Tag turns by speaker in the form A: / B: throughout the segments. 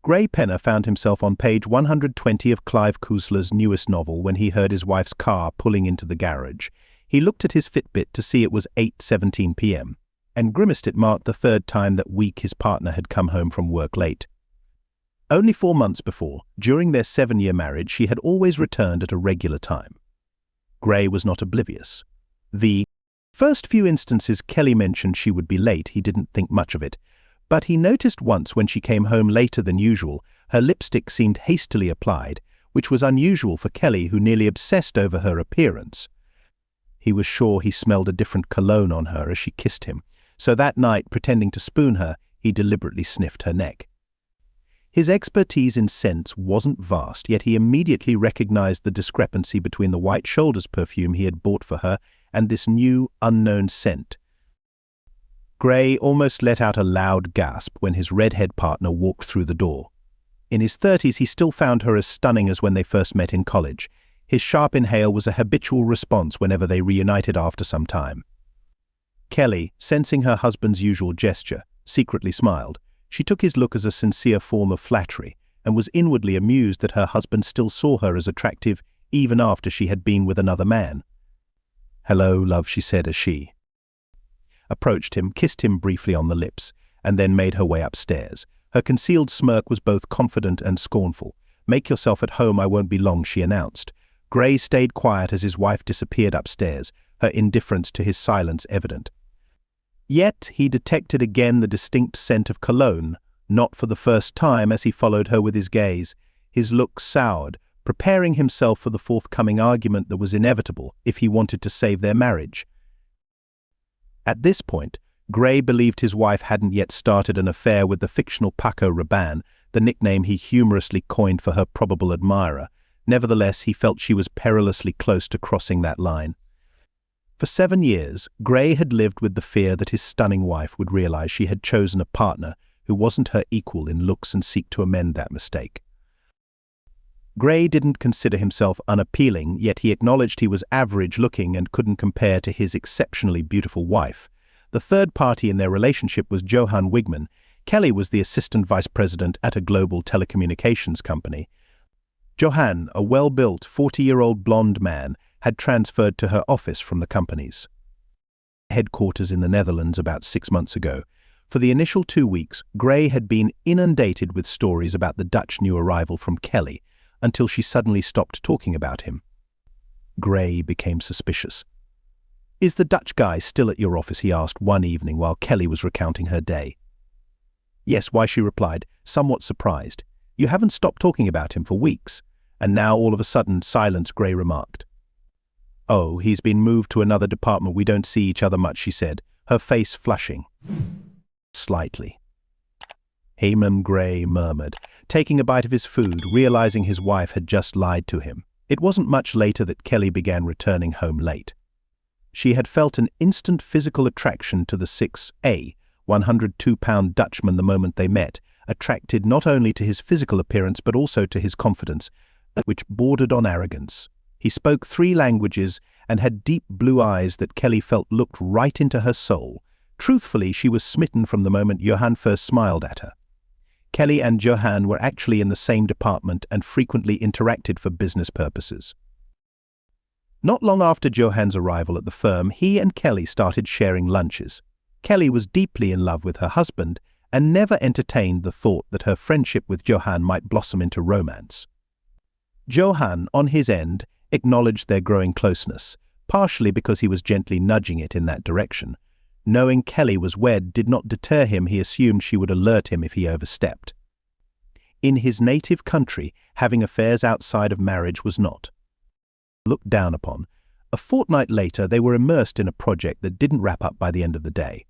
A: Gray Penner found himself on page 120 of Clive Cussler's newest novel when he heard his wife's car pulling into the garage. He looked at his Fitbit to see it was 8:17 p.m. and grimaced. It marked the third time that week his partner had come home from work late. Only 4 months before, during their 7-year marriage, she had always returned at a regular time. Gray was not oblivious. The first few instances Kelly mentioned she would be late, he didn't think much of it, but he noticed once when she came home later than usual, her lipstick seemed hastily applied, which was unusual for Kelly, who nearly obsessed over her appearance. He was sure he smelled a different cologne on her as she kissed him, so that night, pretending to spoon her, he deliberately sniffed her neck. His expertise in scents wasn't vast, yet he immediately recognized the discrepancy between the White Shoulders perfume he had bought for her and this new, unknown scent. Gray almost let out a loud gasp when his redhead partner walked through the door. In his 30s, he still found her as stunning as when they first met in college. His sharp inhale was a habitual response whenever they reunited after some time. Kelly, sensing her husband's usual gesture, secretly smiled. She took his look as a sincere form of flattery and was inwardly amused that her husband still saw her as attractive even after she had been with another man. "Hello, love," she said as she approached him, kissed him briefly on the lips, and then made her way upstairs. Her concealed smirk was both confident and scornful. "Make yourself at home, I won't be long," she announced. Gray stayed quiet as his wife disappeared upstairs, her indifference to his silence evident. Yet he detected again the distinct scent of cologne, not for the first time as he followed her with his gaze. His look soured, preparing himself for the forthcoming argument that was inevitable if he wanted to save their marriage. At this point, Gray believed his wife hadn't yet started an affair with the fictional Paco Rabanne, the nickname he humorously coined for her probable admirer. Nevertheless, he felt she was perilously close to crossing that line. For 7 years, Gray had lived with the fear that his stunning wife would realize she had chosen a partner who wasn't her equal in looks and seek to amend that mistake. Gray didn't consider himself unappealing, yet he acknowledged he was average-looking and couldn't compare to his exceptionally beautiful wife. The third party in their relationship was Johan Wigman. Kelly was the assistant vice president at a global telecommunications company. Johan, a well-built 40-year-old blonde man, had transferred to her office from the company's headquarters in the Netherlands about 6 months ago. For the initial 2 weeks, Gray had been inundated with stories about the Dutch new arrival from Kelly, until she suddenly stopped talking about him. Gray became suspicious. "Is the Dutch guy still at your office?" he asked one evening while Kelly was recounting her day. "Yes, why?" she replied, somewhat surprised. "You haven't stopped talking about him for weeks." And now all of a sudden, silence, Gray remarked. "Oh, he's been moved to another department. We don't see each other much," she said, her face flushing slightly. Heyman, Gray murmured, taking a bite of his food, realizing his wife had just lied to him. It wasn't much later that Kelly began returning home late. She had felt an instant physical attraction to the 6'A", 102-pound Dutchman the moment they met, attracted not only to his physical appearance but also to his confidence, which bordered on arrogance. He spoke 3 languages and had deep blue eyes that Kelly felt looked right into her soul. Truthfully, she was smitten from the moment Johan first smiled at her. Kelly and Johan were actually in the same department and frequently interacted for business purposes. Not long after Johan's arrival at the firm, he and Kelly started sharing lunches. Kelly was deeply in love with her husband and never entertained the thought that her friendship with Johan might blossom into romance. Johan, on his end, acknowledged their growing closeness, partially because he was gently nudging it in that direction. Knowing Kelly was wed did not deter him. He assumed she would alert him if he overstepped. In his native country, having affairs outside of marriage was not looked down upon. A fortnight later, they were immersed in a project that didn't wrap up by the end of the day.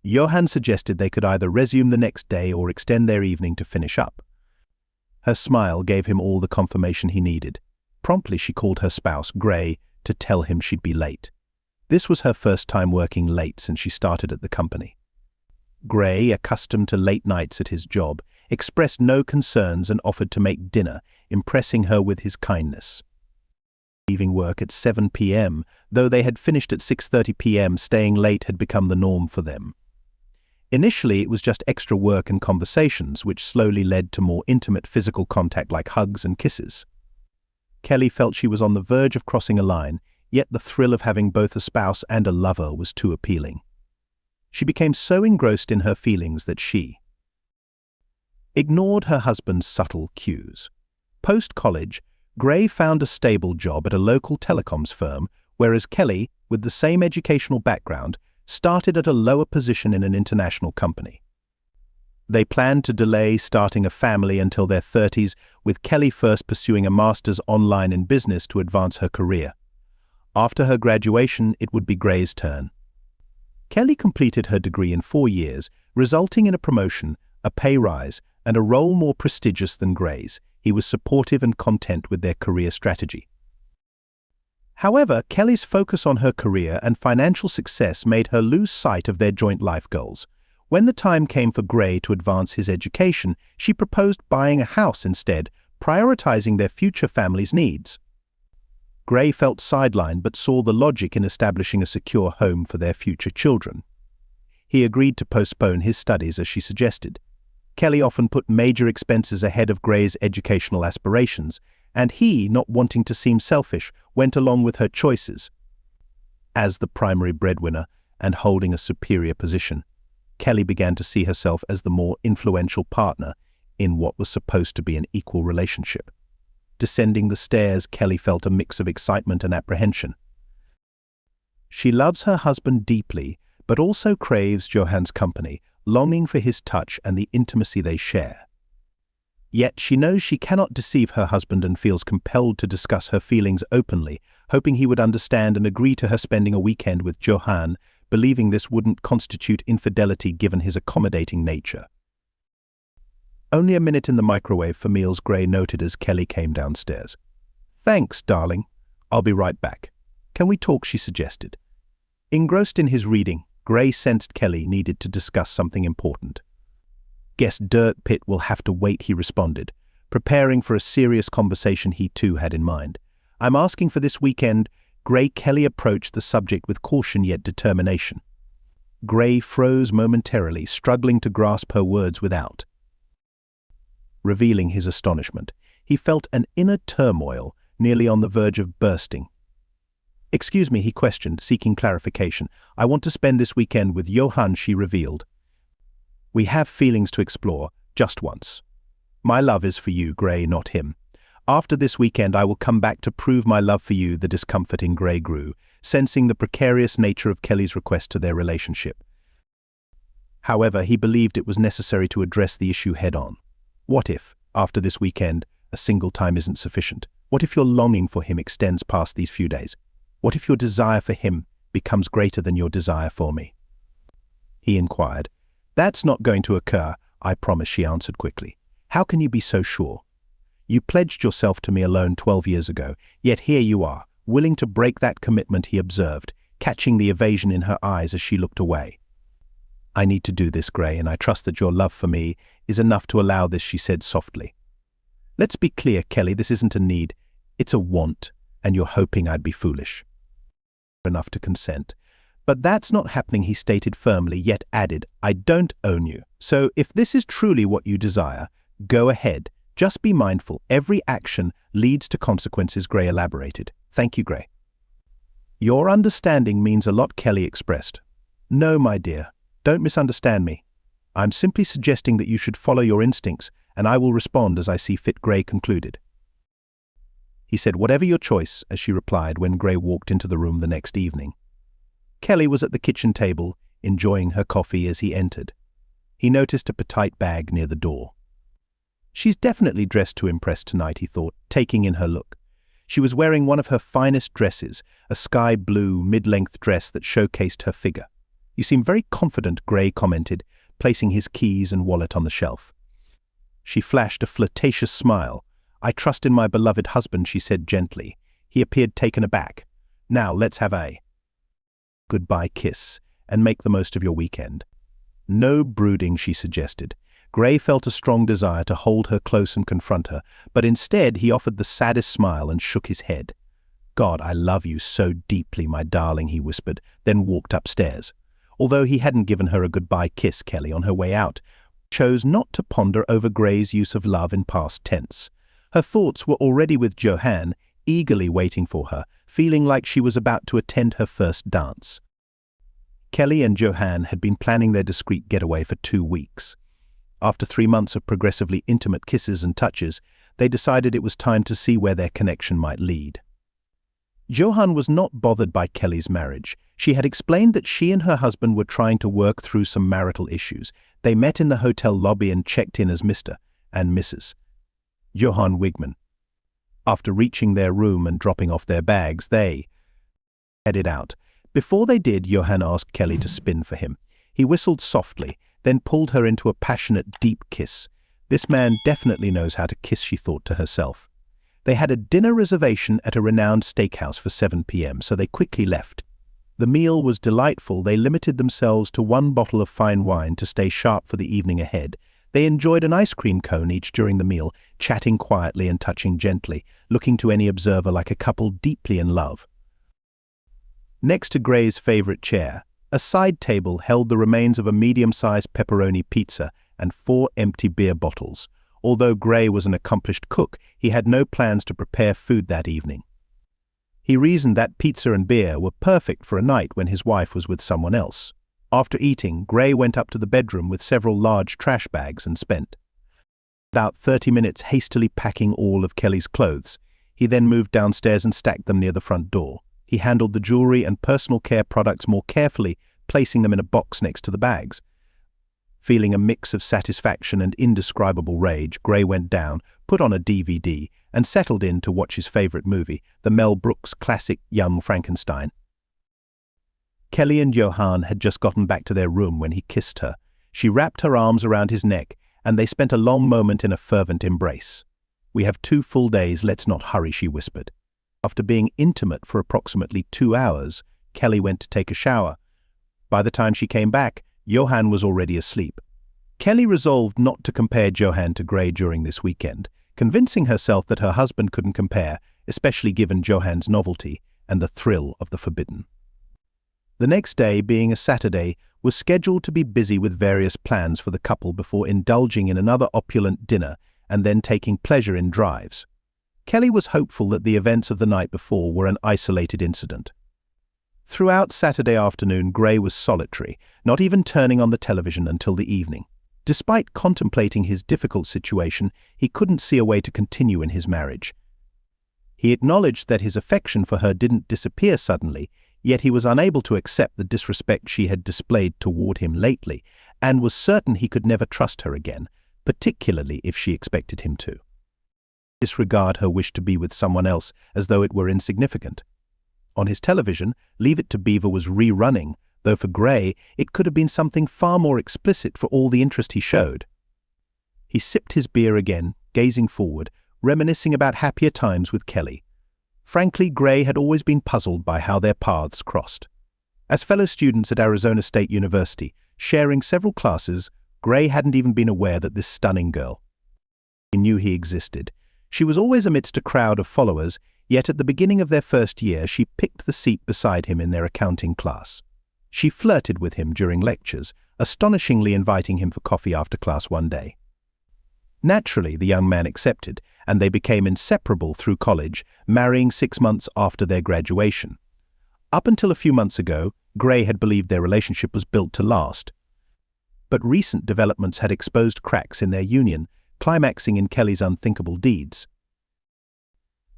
A: Johan suggested they could either resume the next day or extend their evening to finish up. Her smile gave him all the confirmation he needed. Promptly she called her spouse, Gray, to tell him she'd be late. This was her first time working late since she started at the company. Gray, accustomed to late nights at his job, expressed no concerns and offered to make dinner, impressing her with his kindness. Leaving work at 7 p.m., though they had finished at 6:30 p.m., staying late had become the norm for them. Initially, it was just extra work and conversations, which slowly led to more intimate physical contact like hugs and kisses. Kelly felt she was on the verge of crossing a line, yet the thrill of having both a spouse and a lover was too appealing. She became so engrossed in her feelings that she ignored her husband's subtle cues. Post-college, Gray found a stable job at a local telecoms firm, whereas Kelly, with the same educational background, started at a lower position in an international company. They planned to delay starting a family until their 30s, with Kelly first pursuing a master's online in business to advance her career. After her graduation, it would be Gray's turn. Kelly completed her degree in 4 years, resulting in a promotion, a pay rise, and a role more prestigious than Gray's. He was supportive and content with their career strategy. However, Kelly's focus on her career and financial success made her lose sight of their joint life goals. When the time came for Gray to advance his education, she proposed buying a house instead, prioritizing their future family's needs. Gray felt sidelined but saw the logic in establishing a secure home for their future children. He agreed to postpone his studies as she suggested. Kelly often put major expenses ahead of Gray's educational aspirations, and he, not wanting to seem selfish, went along with her choices. As the primary breadwinner and holding a superior position, Kelly began to see herself as the more influential partner in what was supposed to be an equal relationship. Descending the stairs, Kelly felt a mix of excitement and apprehension. She loves her husband deeply, but also craves Johann's company, longing for his touch and the intimacy they share. Yet she knows she cannot deceive her husband and feels compelled to discuss her feelings openly, hoping he would understand and agree to her spending a weekend with Johann, believing this wouldn't constitute infidelity given his accommodating nature. Only a minute in the microwave for meals, Gray noted as Kelly came downstairs. "Thanks, darling. I'll be right back. Can we talk?" she suggested. Engrossed in his reading, Gray sensed Kelly needed to discuss something important. "Guess Dirk Pitt will have to wait," he responded, preparing for a serious conversation he too had in mind. "I'm asking for this weekend." Kelly approached the subject with caution yet determination. Gray froze momentarily, struggling to grasp her words without revealing his astonishment. He felt an inner turmoil, nearly on the verge of bursting. "Excuse me," he questioned, seeking clarification. "I want to spend this weekend with Johann," she revealed. "We have feelings to explore, just once. My love is for you, Gray, not him. After this weekend I will come back to prove my love for you." The discomfort in Gray grew, sensing the precarious nature of Kelly's request to their relationship. However, he believed it was necessary to address the issue head-on. What if, after this weekend, a single time isn't sufficient? What if your longing for him extends past these few days? What if your desire for him becomes greater than your desire for me?" he inquired. "That's not going to occur, I promise," she answered quickly. "How can you be so sure? You pledged yourself to me alone 12 years ago, yet here you are, willing to break that commitment," he observed, catching the evasion in her eyes as she looked away. "I need to do this, Gray, and I trust that your love for me is enough to allow this," she said softly. "Let's be clear, Kelly, this isn't a need, it's a want, and you're hoping I'd be foolish enough to consent. But that's not happening," he stated firmly, yet added, "I don't own you. So if this is truly what you desire, go ahead. Just be mindful, every action leads to consequences," Gray elaborated. "Thank you, Gray." "Your understanding means a lot," Kelly expressed. "No, my dear, don't misunderstand me. I'm simply suggesting that you should follow your instincts, and I will respond as I see fit," Gray concluded. He said, "Whatever your choice," as she replied when Gray walked into the room the next evening. Kelly was at the kitchen table, enjoying her coffee as he entered. He noticed a petite bag near the door. "She's definitely dressed to impress tonight," he thought, taking in her look. She was wearing one of her finest dresses, a sky blue, mid-length dress that showcased her figure. "You seem very confident," Gray commented, placing his keys and wallet on the shelf. She flashed a flirtatious smile. "I trust in my beloved husband," she said gently. He appeared taken aback. "Now let's have a goodbye kiss and make the most of your weekend." "No brooding," she suggested. Gray felt a strong desire to hold her close and confront her, but instead he offered the saddest smile and shook his head. "God, I love you so deeply, my darling," he whispered, then walked upstairs. Although he hadn't given her a goodbye kiss, Kelly, on her way out, chose not to ponder over Gray's use of love in past tense. Her thoughts were already with Johann, eagerly waiting for her, feeling like she was about to attend her first dance. Kelly and Johann had been planning their discreet getaway for 2 weeks. After 3 months of progressively intimate kisses and touches, they decided it was time to see where their connection might lead. Johann was not bothered by Kelly's marriage. She had explained that she and her husband were trying to work through some marital issues. They met in the hotel lobby and checked in as Mr. and Mrs. Johann Wigman. After reaching their room and dropping off their bags, they headed out. Before they did, Johann asked Kelly to spin for him. He whistled softly, then pulled her into a passionate, deep kiss. This man definitely knows how to kiss, she thought to herself. They had a dinner reservation at a renowned steakhouse for 7 p.m., so they quickly left. The meal was delightful. They limited themselves to 1 bottle of fine wine to stay sharp for the evening ahead. They enjoyed an ice cream cone each during the meal, chatting quietly and touching gently, looking to any observer like a couple deeply in love. Next to Gray's favorite chair, a side table held the remains of a medium-sized pepperoni pizza and 4 empty beer bottles. Although Gray was an accomplished cook, he had no plans to prepare food that evening. He reasoned that pizza and beer were perfect for a night when his wife was with someone else. After eating, Gray went up to the bedroom with several large trash bags and spent about 30 minutes hastily packing all of Kelly's clothes. He then moved downstairs and stacked them near the front door. He handled the jewelry and personal care products more carefully, placing them in a box next to the bags. Feeling a mix of satisfaction and indescribable rage, Gray went down, put on a DVD, and settled in to watch his favorite movie, the Mel Brooks classic Young Frankenstein. Kelly and Johann had just gotten back to their room when he kissed her. She wrapped her arms around his neck, and they spent a long moment in a fervent embrace. "We have 2 full days, let's not hurry," she whispered. After being intimate for approximately 2 hours, Kelly went to take a shower. By the time she came back, Johann was already asleep. Kelly resolved not to compare Johann to Gray during this weekend, convincing herself that her husband couldn't compare, especially given Johann's novelty and the thrill of the forbidden. The next day, being a Saturday, was scheduled to be busy with various plans for the couple before indulging in another opulent dinner and then taking pleasure in drives. Kelly was hopeful that the events of the night before were an isolated incident. Throughout Saturday afternoon, Gray was solitary, not even turning on the television until the evening. Despite contemplating his difficult situation, he couldn't see a way to continue in his marriage. He acknowledged that his affection for her didn't disappear suddenly, yet he was unable to accept the disrespect she had displayed toward him lately, and was certain he could never trust her again, particularly if she expected him to. Disregard her wish to be with someone else as though it were insignificant. On his television, Leave It to Beaver was rerunning, though for Gray it could have been something far more explicit for all the interest he showed. He sipped his beer again, gazing forward, reminiscing about happier times with Kelly. Frankly, Gray had always been puzzled by how their paths crossed. As fellow students at Arizona State University, sharing several classes, Gray hadn't even been aware that this stunning girl. He knew he existed. She was always amidst a crowd of followers, yet at the beginning of their first year she picked the seat beside him in their accounting class. She flirted with him during lectures, astonishingly inviting him for coffee after class one day. Naturally, the young man accepted, and they became inseparable through college, marrying 6 months after their graduation. Up until a few months ago, Gray had believed their relationship was built to last. But recent developments had exposed cracks in their union, climaxing in Kelly's unthinkable deeds.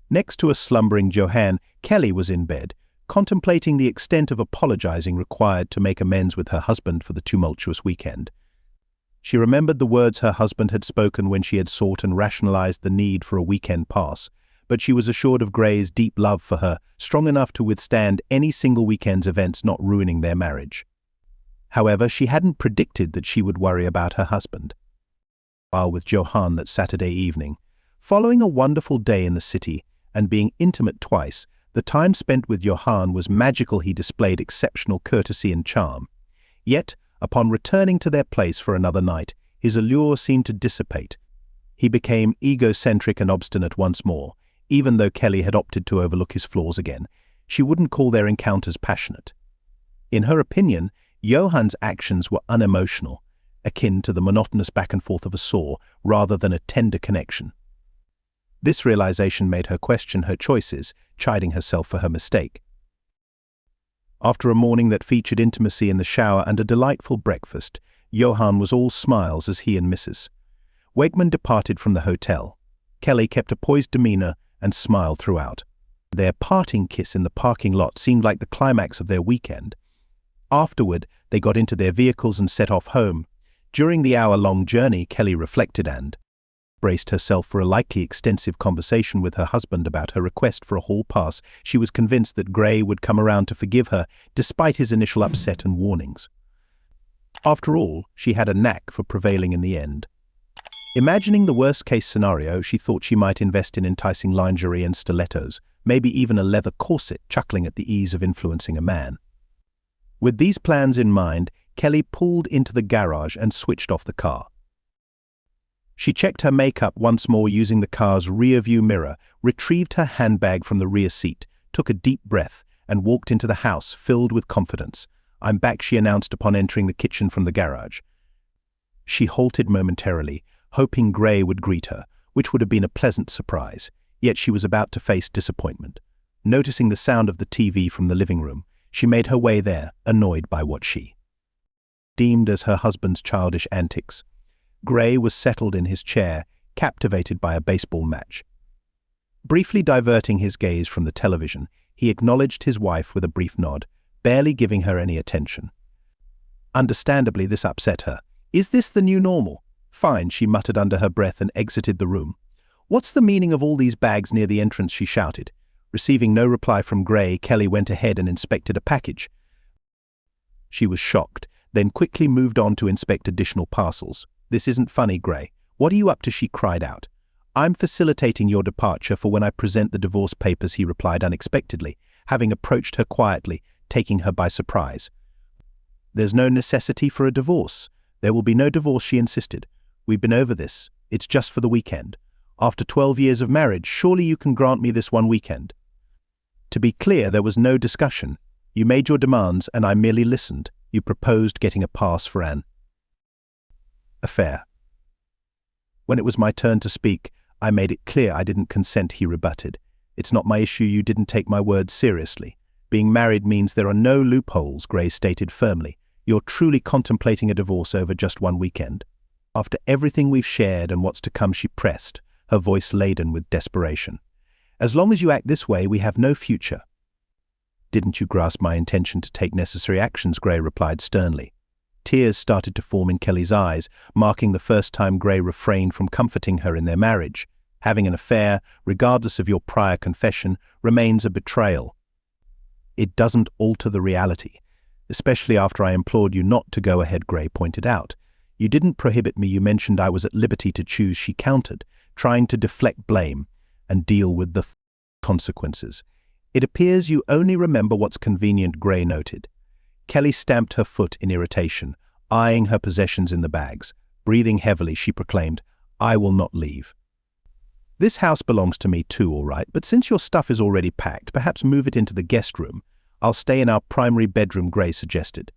A: Next to a slumbering Johann, Kelly was in bed, contemplating the extent of apologizing required to make amends with her husband for the tumultuous weekend. She remembered the words her husband had spoken when she had sought and rationalized the need for a weekend pass, but she was assured of Gray's deep love for her, strong enough to withstand any single weekend's events not ruining their marriage. However, she hadn't predicted that she would worry about her husband. While with Johann that Saturday evening, following a wonderful day in the city and being intimate twice, the time spent with Johann was magical. He displayed exceptional courtesy and charm. Yet, upon returning to their place for another night, his allure seemed to dissipate. He became egocentric and obstinate once more. Even though Kelly had opted to overlook his flaws again, she wouldn't call their encounters passionate. In her opinion, Johan's actions were unemotional, akin to the monotonous back and forth of a saw rather than a tender connection. This realization made her question her choices, chiding herself for her mistake. After a morning that featured intimacy in the shower and a delightful breakfast, Johan was all smiles as he and Mrs. Wegman departed from the hotel. Kelly kept a poised demeanor and smiled throughout. Their parting kiss in the parking lot seemed like the climax of their weekend. Afterward, they got into their vehicles and set off home. During the hour-long journey, Kelly reflected and braced herself for a likely extensive conversation with her husband about her request for a hall pass. She was convinced that Gray would come around to forgive her, despite his initial upset and warnings. After all, she had a knack for prevailing in the end. Imagining the worst-case scenario, she thought she might invest in enticing lingerie and stilettos, maybe even a leather corset, chuckling at the ease of influencing a man. With these plans in mind, Kelly pulled into the garage and switched off the car. She checked her makeup once more using the car's rear-view mirror, retrieved her handbag from the rear seat, took a deep breath, and walked into the house filled with confidence. "I'm back," she announced upon entering the kitchen from the garage. She halted momentarily, hoping Gray would greet her, which would have been a pleasant surprise, yet she was about to face disappointment. Noticing the sound of the TV from the living room, she made her way there, annoyed by what she deemed as her husband's childish antics. Gray was settled in his chair, captivated by a baseball match. Briefly diverting his gaze from the television, he acknowledged his wife with a brief nod, barely giving her any attention. Understandably, this upset her. "Is this the new normal?" "Fine," she muttered under her breath and exited the room. "What's the meaning of all these bags near the entrance?" she shouted. Receiving no reply from Gray, Kelly went ahead and inspected a package. She was shocked, then quickly moved on to inspect additional parcels. "This isn't funny, Gray. What are you up to?" she cried out. "I'm facilitating your departure for when I present the divorce papers," he replied unexpectedly, having approached her quietly, taking her by surprise. "There's no necessity for a divorce." "There will be no divorce," she insisted. "We've been over this. It's just for the weekend. After 12 years of marriage, surely you can grant me this one weekend." To be clear, there was no discussion. You made your demands and I merely listened. You proposed getting a pass for an affair. When it was my turn to speak, I made it clear I didn't consent, he rebutted. "It's not my issue you didn't take my words seriously. Being married means there are no loopholes," Gray stated firmly. "You're truly contemplating a divorce over just one weekend." "After everything we've shared and what's to come," she pressed, her voice laden with desperation. "As long as you act this way, we have no future." "Didn't you grasp my intention to take necessary actions?" Gray replied sternly. Tears started to form in Kelly's eyes, marking the first time Gray refrained from comforting her in their marriage. Having an affair, regardless of your prior confession, remains a betrayal. "It doesn't alter the reality, especially after I implored you not to go ahead," Gray pointed out. "You didn't prohibit me, you mentioned I was at liberty to choose," she countered, trying to deflect blame and deal with the consequences. "It appears you only remember what's convenient," Gray noted. Kelly stamped her foot in irritation, eyeing her possessions in the bags. Breathing heavily, she proclaimed, "I will not leave. This house belongs to me too, all right, but since your stuff is already packed, perhaps move it into the guest room. I'll stay in our primary bedroom," Gray suggested.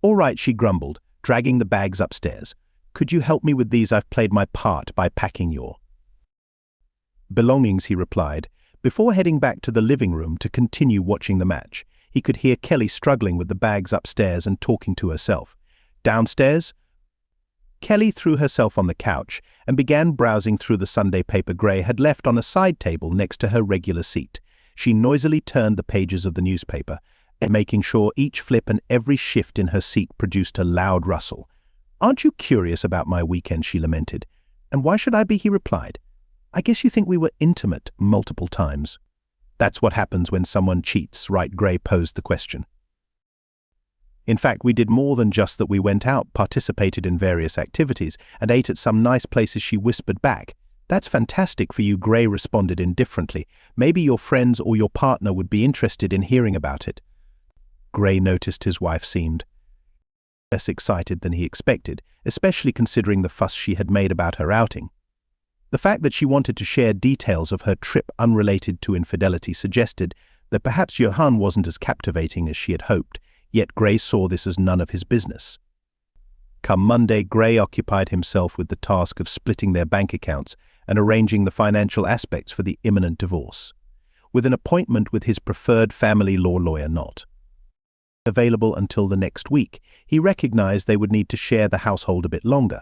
A: "All right," she grumbled, dragging the bags upstairs. "Could you help me with these? I've played my part by packing your belongings," he replied. Before heading back to the living room to continue watching the match, he could hear Kelly struggling with the bags upstairs and talking to herself. Downstairs, Kelly threw herself on the couch and began browsing through the Sunday paper Gray had left on a side table next to her regular seat. She noisily turned the pages of the newspaper, making sure each flip and every shift in her seat produced a loud rustle. "Aren't you curious about my weekend?" she lamented. "And why should I be?" he replied. "I guess you think we were intimate multiple times." "That's what happens when someone cheats, right?" Gray posed the question. "In fact, we did more than just that. We went out, participated in various activities, and ate at some nice places," she whispered back. "That's fantastic for you," Gray responded indifferently. "Maybe your friends or your partner would be interested in hearing about it." Gray noticed his wife seemed less excited than he expected, especially considering the fuss she had made about her outing. The fact that she wanted to share details of her trip unrelated to infidelity suggested that perhaps Johan wasn't as captivating as she had hoped, yet Gray saw this as none of his business. Come Monday, Gray occupied himself with the task of splitting their bank accounts and arranging the financial aspects for the imminent divorce, with an appointment with his preferred family law lawyer not available until the next week. He recognized they would need to share the household a bit longer.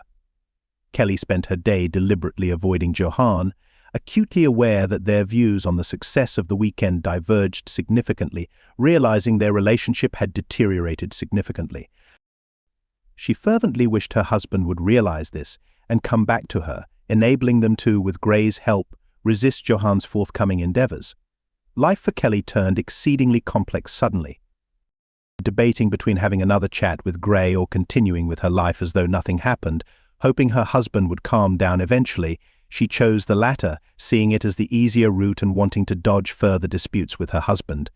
A: Kelly spent her day deliberately avoiding Johan, acutely aware that their views on the success of the weekend diverged significantly, realizing their relationship had deteriorated significantly. She fervently wished her husband would realize this and come back to her, enabling them to, with Gray's help, resist Johan's forthcoming endeavors. Life for Kelly turned exceedingly complex suddenly. Debating between having another chat with Gray or continuing with her life as though nothing happened, hoping her husband would calm down eventually, she chose the latter, seeing it as the easier route and wanting to dodge further disputes with her husband.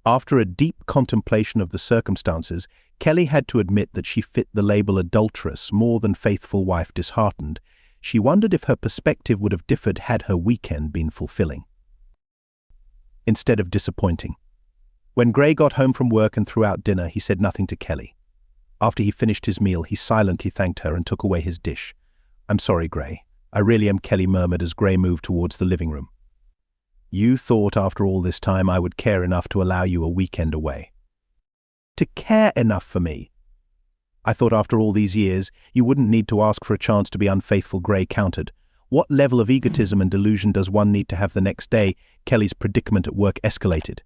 A: After a deep contemplation of the circumstances, Kelly had to admit that she fit the label adulteress more than faithful wife. Disheartened, she wondered if her perspective would have differed had her weekend been fulfilling instead of disappointing. When Gray got home from work and threw out dinner, he said nothing to Kelly. After he finished his meal, he silently thanked her and took away his dish. "I'm sorry, Gray. I really am," Kelly murmured as Gray moved towards the living room. "You thought after all this time I would care enough to allow you a weekend away." "To care enough for me? I thought after all these years you wouldn't need to ask for a chance to be unfaithful," Gray countered. "What level of egotism and delusion does one need to have?" The next day, Kelly's predicament at work escalated.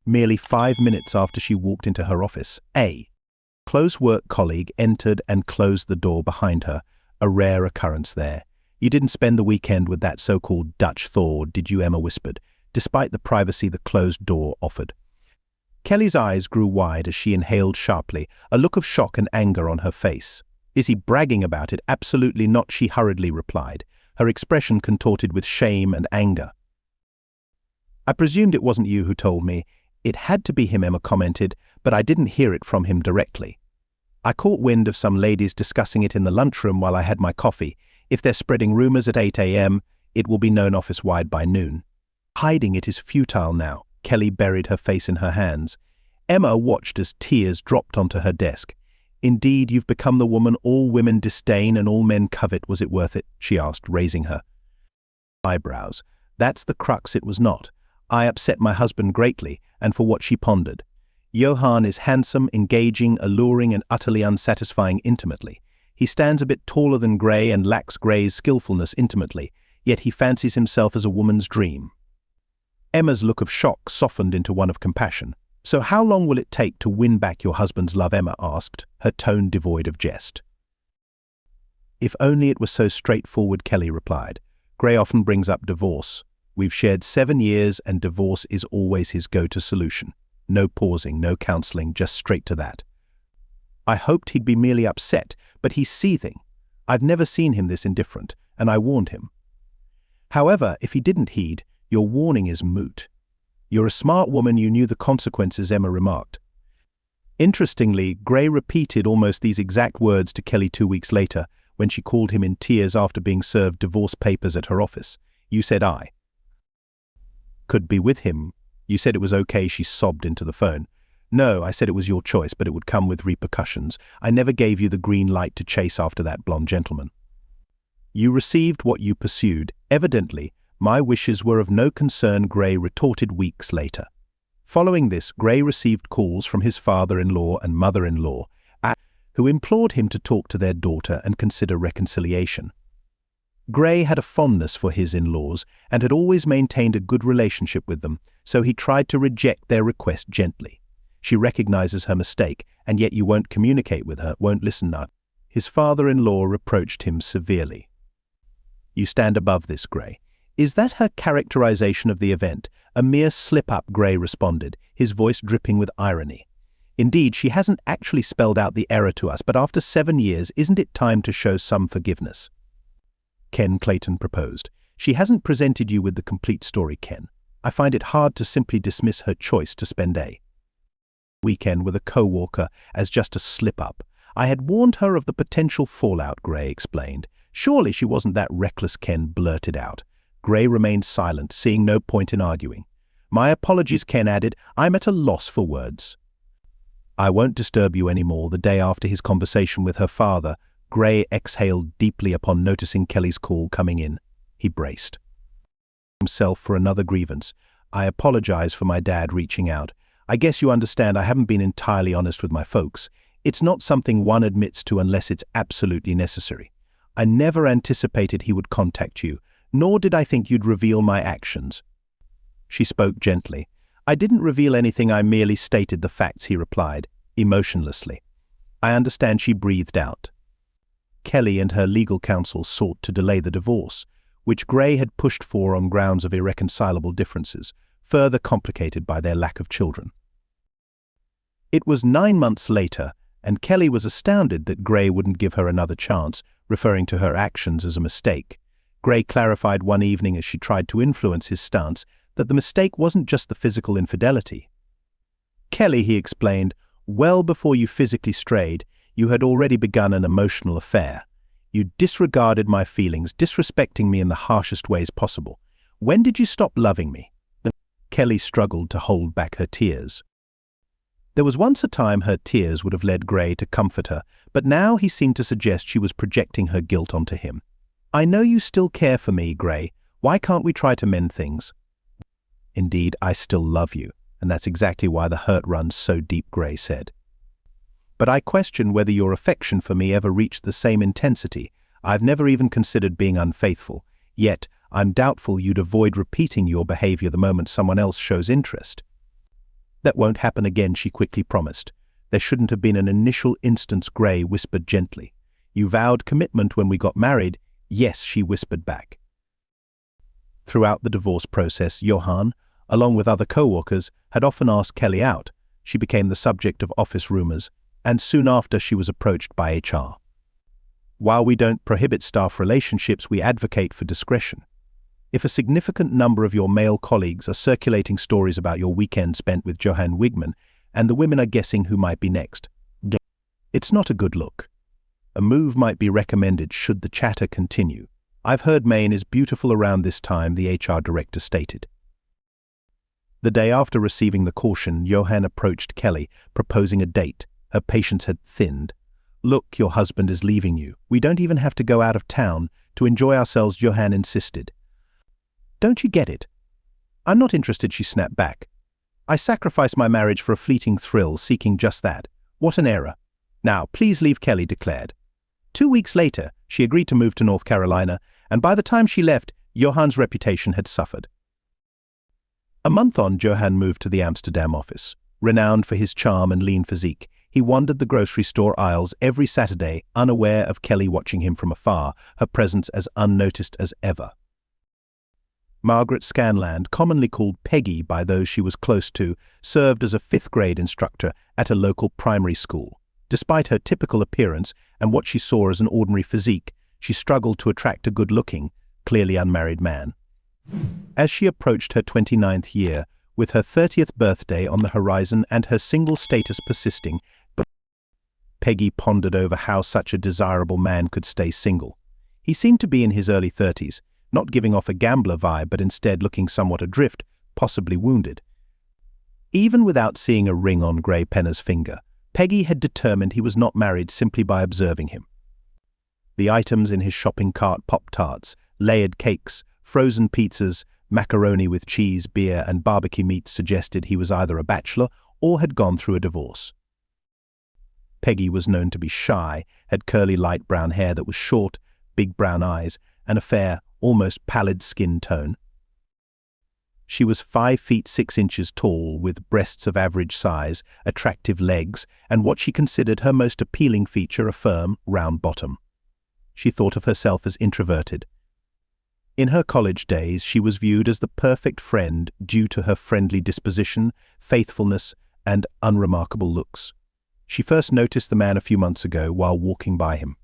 A: Merely 5 minutes after she walked into her office, a close work colleague entered and closed the door behind her, a rare occurrence there. "You didn't spend the weekend with that so-called Dutch Thor, did you?" Emma whispered, despite the privacy the closed door offered. Kelly's eyes grew wide as she inhaled sharply, a look of shock and anger on her face. "Is he bragging about it?" "Absolutely not," she hurriedly replied, her expression contorted with shame and anger. "I presumed it wasn't you who told me." "It had to be him," Emma commented, "but I didn't hear it from him directly. I caught wind of some ladies discussing it in the lunchroom while I had my coffee. If they're spreading rumors at 8 a.m., it will be known office-wide by noon." "Hiding it is futile now." Kelly buried her face in her hands. Emma watched as tears dropped onto her desk. "Indeed, you've become the woman all women disdain and all men covet. Was it worth it?" she asked, raising her eyebrows. "That's the crux. It was not. I upset my husband greatly, and for what?" she pondered. "Johan is handsome, engaging, alluring, and utterly unsatisfying intimately. He stands a bit taller than Gray and lacks Gray's skillfulness intimately, yet he fancies himself as a woman's dream." Emma's look of shock softened into one of compassion. "So how long will it take to win back your husband's love?" Emma asked, her tone devoid of jest. "If only it was so straightforward," Kelly replied. "Gray often brings up divorce. We've shared 7 years, and divorce is always his go-to solution. No pausing, no counseling, just straight to that. I hoped he'd be merely upset, but he's seething. I've never seen him this indifferent, and I warned him." "However, if he didn't heed, your warning is moot. You're a smart woman, you knew the consequences," Emma remarked. Interestingly, Gray repeated almost these exact words to Kelly 2 weeks later, when she called him in tears after being served divorce papers at her office. "You said I could be with him. You said it was okay," she sobbed into the phone. "No, I said it was your choice, but it would come with repercussions. I never gave you the green light to chase after that blonde gentleman. You received what you pursued. Evidently, my wishes were of no concern," Gray retorted weeks later. Following this, Gray received calls from his father-in-law and mother-in-law, who implored him to talk to their daughter and consider reconciliation. Gray had a fondness for his in-laws and had always maintained a good relationship with them, so he tried to reject their request gently. "She recognizes her mistake, and yet you won't communicate with her, won't listen now." His father-in-law reproached him severely. "You stand above this, Gray." "Is that her characterization of the event? A mere slip-up," Gray responded, his voice dripping with irony. "Indeed, she hasn't actually spelled out the error to us, but after 7 years, isn't it time to show some forgiveness?" Ken Clayton proposed. "She hasn't presented you with the complete story, Ken. I find it hard to simply dismiss her choice to spend a weekend with a co-worker as just a slip-up. I had warned her of the potential fallout," Gray explained. "Surely she wasn't that reckless," Ken blurted out. Gray remained silent, seeing no point in arguing. "My apologies," Ken added. "I'm at a loss for words." I won't disturb you anymore. The day after his conversation with her father, Gray exhaled deeply upon noticing Kelly's call coming in. He braced himself for another grievance. I apologize for my dad reaching out. I guess you understand I haven't been entirely honest with my folks. It's not something one admits to unless it's absolutely necessary. I never anticipated he would contact you, nor did I think you'd reveal my actions. She spoke gently. I didn't reveal anything, I merely stated the facts, he replied, emotionlessly. I understand, she breathed out. Kelly and her legal counsel sought to delay the divorce, which Gray had pushed for on grounds of irreconcilable differences, further complicated by their lack of children. It was 9 months later, and Kelly was astounded that Gray wouldn't give her another chance, referring to her actions as a mistake. Gray clarified one evening as she tried to influence his stance that the mistake wasn't just the physical infidelity. Kelly, he explained, well before you physically strayed, you had already begun an emotional affair. You disregarded my feelings, disrespecting me in the harshest ways possible. When did you stop loving me? Kelly struggled to hold back her tears. There was once a time her tears would have led Gray to comfort her, but now he seemed to suggest she was projecting her guilt onto him. I know you still care for me, Gray. Why can't we try to mend things? Indeed, I still love you, and that's exactly why the hurt runs so deep, Gray said. But I question whether your affection for me ever reached the same intensity. I've never even considered being unfaithful, yet I'm doubtful you'd avoid repeating your behavior the moment someone else shows interest. That won't happen again, she quickly promised. There shouldn't have been an initial instance, Gray whispered gently. You vowed commitment when we got married. Yes, she whispered back. Throughout the divorce process, Johan, along with other co-workers, had often asked Kelly out. She became the subject of office rumors, and soon after she was approached by HR. While we don't prohibit staff relationships, we advocate for discretion. If a significant number of your male colleagues are circulating stories about your weekend spent with Johan Wigman, and the women are guessing who might be next, it's not a good look. A move might be recommended should the chatter continue. I've heard Maine is beautiful around this time, the HR director stated. The day after receiving the caution, Johan approached Kelly, proposing a date. Her patience had thinned. Look, your husband is leaving you. We don't even have to go out of town to enjoy ourselves, Johan insisted. Don't you get it? I'm not interested, she snapped back. I sacrificed my marriage for a fleeting thrill, seeking just that. What an error. Now, please leave, Kelly declared. 2 weeks later, she agreed to move to North Carolina, and by the time she left, Johan's reputation had suffered. A month on, Johan moved to the Amsterdam office. Renowned for his charm and lean physique, he wandered the grocery store aisles every Saturday, unaware of Kelly watching him from afar, her presence as unnoticed as ever. Margaret Scanland, commonly called Peggy by those she was close to, served as a 5th-grade instructor at a local primary school. Despite her typical appearance and what she saw as an ordinary physique, she struggled to attract a good-looking, clearly unmarried man. As she approached her 29th year, with her 30th birthday on the horizon and her single status persisting, Peggy pondered over how such a desirable man could stay single. He seemed to be in his early 30s, not giving off a gambler vibe, but instead looking somewhat adrift, possibly wounded. Even without seeing a ring on Gray Penner's finger, Peggy had determined he was not married simply by observing him. The items in his shopping cart, Pop-Tarts, layered cakes, frozen pizzas, macaroni with cheese, beer, and barbecue meat suggested he was either a bachelor or had gone through a divorce. Peggy was known to be shy, had curly light brown hair that was short, big brown eyes, and a fair, almost pallid skin tone. She was 5 feet 6 inches tall, with breasts of average size, attractive legs, and what she considered her most appealing feature, a firm, round bottom. She thought of herself as introverted. In her college days, she was viewed as the perfect friend due to her friendly disposition, faithfulness, and unremarkable looks. She first noticed the man a few months ago while walking by him.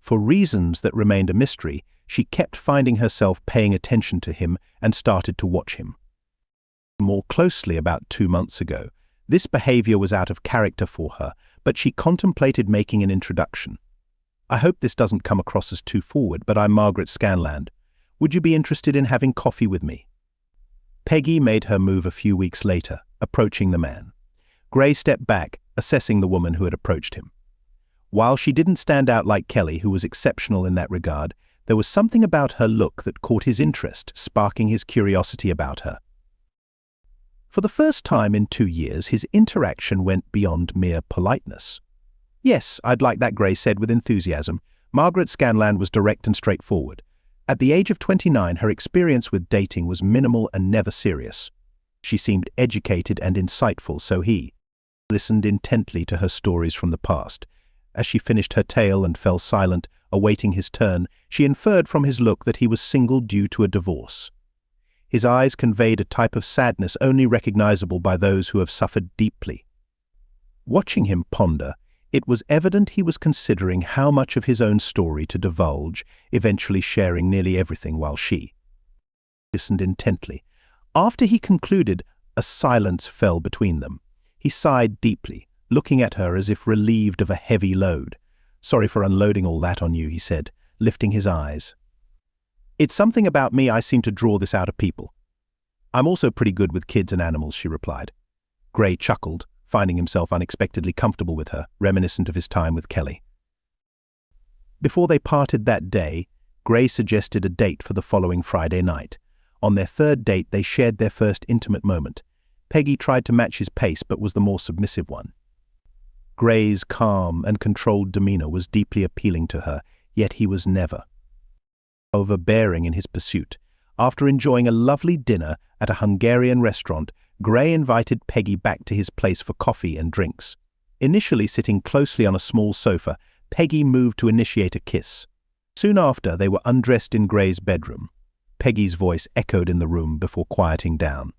A: For reasons that remained a mystery, she kept finding herself paying attention to him and started to watch him more closely about 2 months ago. This behavior was out of character for her, but she contemplated making an introduction. I hope this doesn't come across as too forward, but I'm Margaret Scanland. Would you be interested in having coffee with me? Peggy made her move a few weeks later, approaching the man. Gray stepped back, assessing the woman who had approached him. While she didn't stand out like Kelly, who was exceptional in that regard, there was something about her look that caught his interest, sparking his curiosity about her. For the first time in 2 years, his interaction went beyond mere politeness. "Yes, I'd like that," Gray said with enthusiasm. Margaret Scanlan was direct and straightforward. At the age of 29, her experience with dating was minimal and never serious. She seemed educated and insightful, so he listened intently to her stories from the past. As she finished her tale and fell silent, awaiting his turn, she inferred from his look that he was single due to a divorce. His eyes conveyed a type of sadness only recognizable by those who have suffered deeply. Watching him ponder, it was evident he was considering how much of his own story to divulge, eventually sharing nearly everything while she listened intently. After he concluded, a silence fell between them. He sighed deeply, looking at her as if relieved of a heavy load. "Sorry for unloading all that on you," he said, lifting his eyes. "It's something about me, I seem to draw this out of people." "I'm also pretty good with kids and animals," she replied. Gray chuckled, finding himself unexpectedly comfortable with her, reminiscent of his time with Kelly. Before they parted that day, Gray suggested a date for the following Friday night. On their third date, they shared their first intimate moment. Peggy tried to match his pace but was the more submissive one. Gray's calm and controlled demeanor was deeply appealing to her, yet he was never overbearing in his pursuit. After enjoying a lovely dinner at a Hungarian restaurant, Gray invited Peggy back to his place for coffee and drinks. Initially sitting closely on a small sofa, Peggy moved to initiate a kiss. Soon after, they were undressed in Gray's bedroom. Peggy's voice echoed in the room before quieting down.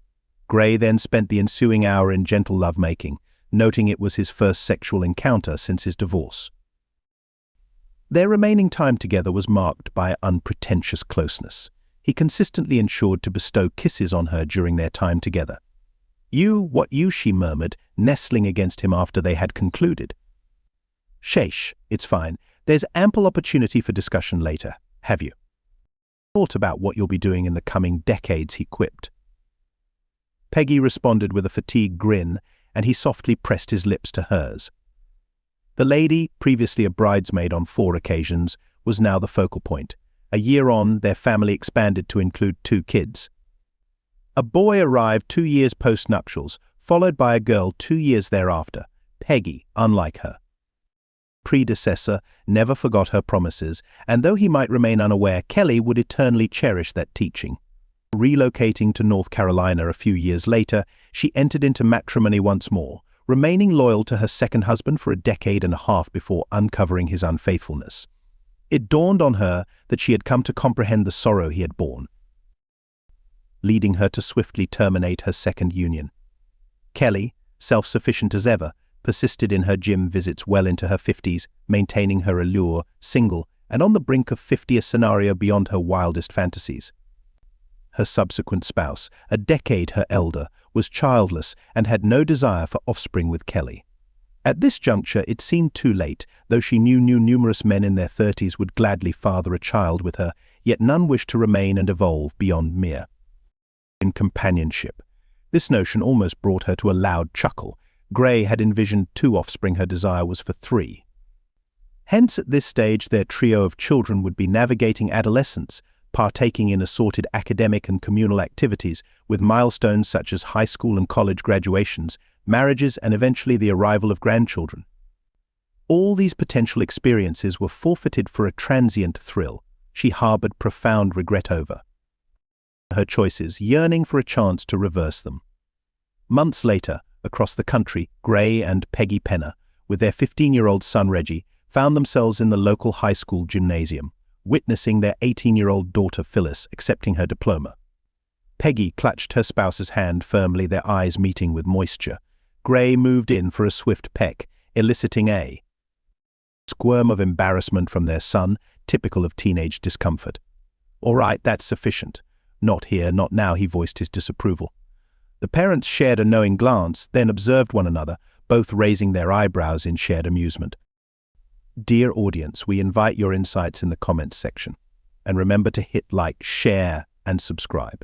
A: Gray then spent the ensuing hour in gentle lovemaking, noting it was his first sexual encounter since his divorce. Their remaining time together was marked by unpretentious closeness. He consistently ensured to bestow kisses on her during their time together. What you," she murmured, nestling against him after they had concluded. "Sheesh, it's fine. There's ample opportunity for discussion later. Have you thought about what you'll be doing in the coming decades?" he quipped. Peggy responded with a fatigued grin, and he softly pressed his lips to hers. The lady, previously a bridesmaid on 4 occasions, was now the focal point. A year on, their family expanded to include 2 kids. A boy arrived 2 years post-nuptials, followed by a girl 2 years thereafter. Peggy, unlike her predecessor, never forgot her promises, and though he might remain unaware, Kelly would eternally cherish that teaching. Relocating to North Carolina a few years later, she entered into matrimony once more, remaining loyal to her second husband for a decade and a half before uncovering his unfaithfulness. It dawned on her that she had come to comprehend the sorrow he had borne, leading her to swiftly terminate her second union. Kelly, self-sufficient as ever, persisted in her gym visits well into her 50s, maintaining her allure, single, and on the brink of 50, a scenario beyond her wildest fantasies. Her subsequent spouse, a decade her elder, was childless and had no desire for offspring with Kelly. At this juncture, it seemed too late, though she knew numerous men in their 30s would gladly father a child with her, yet none wished to remain and evolve beyond mere companionship. This notion almost brought her to a loud chuckle. Gray had envisioned 2 offspring, her desire was for 3. Hence, at this stage, their trio of children would be navigating adolescence, partaking in assorted academic and communal activities, with milestones such as high school and college graduations, marriages, and eventually the arrival of grandchildren. All these potential experiences were forfeited for a transient thrill she harbored profound regret over her choices, yearning for a chance to reverse them. Months later, across the country, Gray and Peggy Penner, with their 15-year-old son Reggie, found themselves in the local high school gymnasium, witnessing their 18-year-old daughter Phyllis accepting her diploma. Peggy clutched her spouse's hand firmly, their eyes meeting with moisture. Gray moved in for a swift peck, eliciting a squirm of embarrassment from their son, typical of teenage discomfort. "All right, that's sufficient." "Not here, not now," he voiced his disapproval. The parents shared a knowing glance, then observed one another, both raising their eyebrows in shared amusement. Dear audience, we invite your insights in the comments section. And remember to hit like, share, and subscribe.